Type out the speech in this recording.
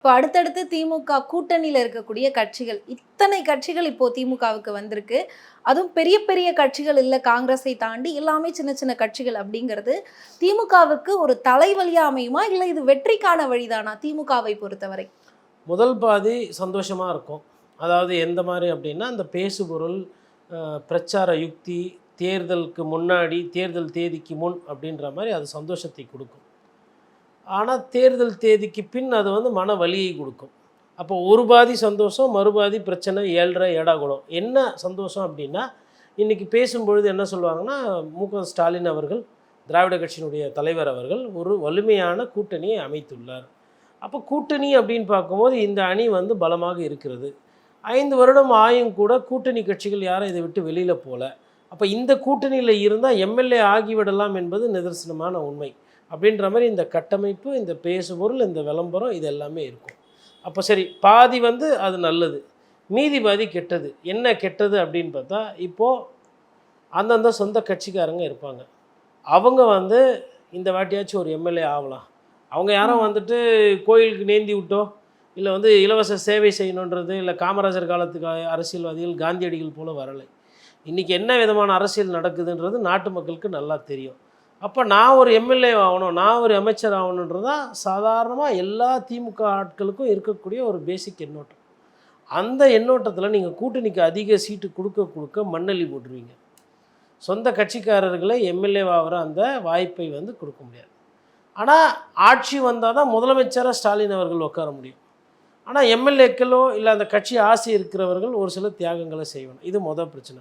இப்போ அடுத்தடுத்து திமுக கூட்டணியில இருக்கக்கூடிய கட்சிகள், இத்தனை கட்சிகள் இப்போ திமுகவுக்கு வந்திருக்கு. அதுவும் பெரிய பெரிய கட்சிகள் இல்ல, காங்கிரஸை தாண்டி எல்லாமே சின்ன சின்ன கட்சிகள் அப்படிங்கிறது திமுகவுக்கு ஒரு தலைவலியா அமையுமா? இல்ல இது வெற்றிக்கான வழிதானா திமுகவை பொறுத்தவரை? முதல் பாதி சந்தோஷமா இருக்கும். அதாவது எந்த மாரி அப்டின்னா, அந்த பேசுபொருள், பிரச்சார யுக்தி, தேர்தலுக்கு முன்னாடி, தேர்தல் தேதிக்கு முன் அப்படின்ற மாரி அது சந்தோஷத்தை குடுக்கும். ஆனா, தேர்தல் தேதிக்கு பின் அது வந்து மன வலியை குடுக்கும். அப்போ ஒரு பாதி சந்தோஷம், மறுபாதி பிரச்சனை, ஏழ்ரை, ஏடாகூடம். என்ன சந்தோஷம் அப்டின்னா, இன்னைக்கு பேசும்பொழுது என்ன சொல்லுவாங்கன்னா, மு.க. ஸ்டாலின் அவர்கள், திராவிட கட்சியினுடைய தலைவர் அவர்கள் ஒரு வலிமையான கூட்டணியை அமைத்துள்ளார். அப்போ கூட்டணி அப்படின்னு பார்க்கும்போது இந்த அணி வந்து பலமாக இருக்கிறது. 5 வருடம் ஆயும் கூட கூட்டணி கட்சிகள் யாரும் இதை விட்டு வெளியில் போகல. அப்போ இந்த கூட்டணியில் இருந்தால் எம்எல்ஏ ஆகிவிடலாம் என்பது நிதர்சனமான உண்மை. அப்படின்ற மாதிரி இந்த கட்டமைப்பு, இந்த பேசுபொருள், இந்த விளம்பரம் இது எல்லாமே இருக்கும். அப்போ சரி, பாதி வந்து அது நல்லது, மீதி பாதி கெட்டது. என்ன கெட்டது அப்படின்னு பார்த்தா, இப்போது அந்தந்த சொந்த கட்சிக்காரங்க இருப்பாங்க. அவங்க வந்து இந்த வாட்டியாச்சும் ஒரு எம்எல்ஏ ஆகலாம். அவங்க யாரும் வந்துட்டு கோயிலுக்கு நேந்தி விட்டோ, இல்லை வந்து இலவச சேவை செய்யணுன்றது, இல்லை காமராஜர் காலத்துக்கு அரசியல்வாதிகள் காந்தியடிகள் போல வரலை. இன்றைக்கி என்ன விதமான அரசியல் நடக்குதுன்றது நாட்டு மக்களுக்கு நல்லா தெரியும். அப்போ நான் ஒரு எம்எல்ஏ ஆகணும், நான் ஒரு அமைச்சர் ஆகணுன்றது தான் சாதாரணமாக எல்லா திமுக ஆட்களுக்கும் இருக்கக்கூடிய ஒரு பேசிக் எண்ணோட்டம். அந்த எண்ணோட்டத்தில் நீங்கள் கூட்டணிக்கு அதிக சீட்டு கொடுக்க கொடுக்க மண்ணள்ளி போட்டுருவீங்க. சொந்த கட்சிக்காரர்களை எம்எல்ஏ ஆகிற அந்த வாய்ப்பை வந்து கொடுக்க முடியாது. ஆனால் ஆட்சி வந்தால் தான் முதலமைச்சராக ஸ்டாலின் அவர்கள் உட்கார முடியும். ஆனால் எம்எல்ஏக்களோ இல்லை அந்த கட்சி ஆசை இருக்கிறவர்கள் ஒரு சில தியாகங்களை செய்யணும். இது மொதல் பிரச்சனை.